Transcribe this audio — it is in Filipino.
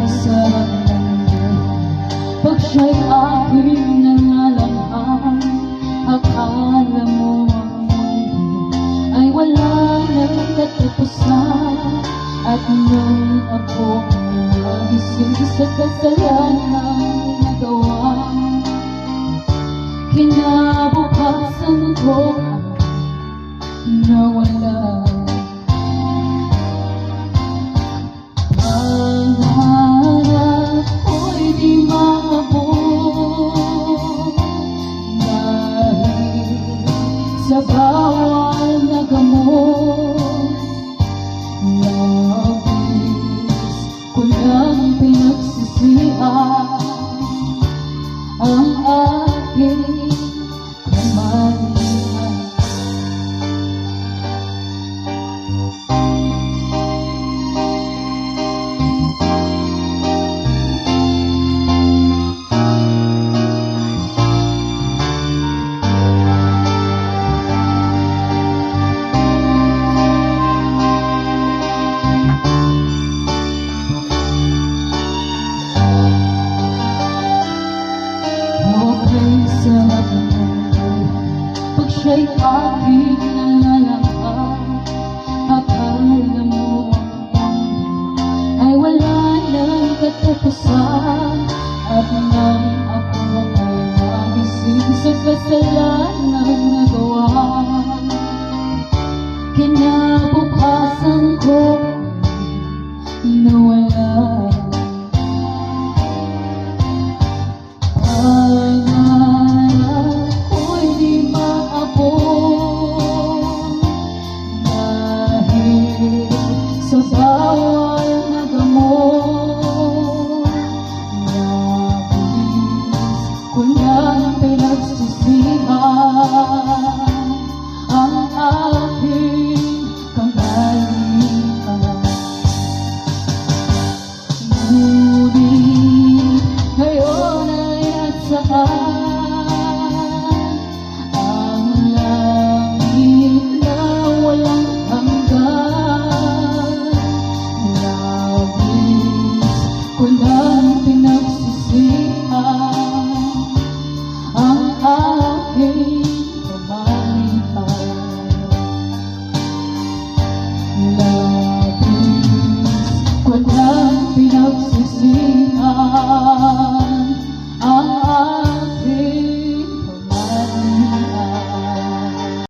sarap ng buhay. Pag siya'y aking nangalanghang, akala mo ang mundo ay wala nang katapusan. At nung ako nagising sa kasalanang nagawa, kinabukasan ko nawala. Pangarap ko'y di maabot dahil sa bawal na gamot. Labis ko lang pinagsisihan ang aking kamalian. Sarap ng buhay. Pag siya'y aking nangalanghang, akala mo ang mundo ay wala nang katapusan. At nang ako ay nagising sa kasalanang nagawa, kinabukasan ko nawala. Sa bawal na gamot, labis ko lang pinagsisihan ang aking kamalian. Ngunit ngayon ay at saan ang langit na walang hanggan. Kung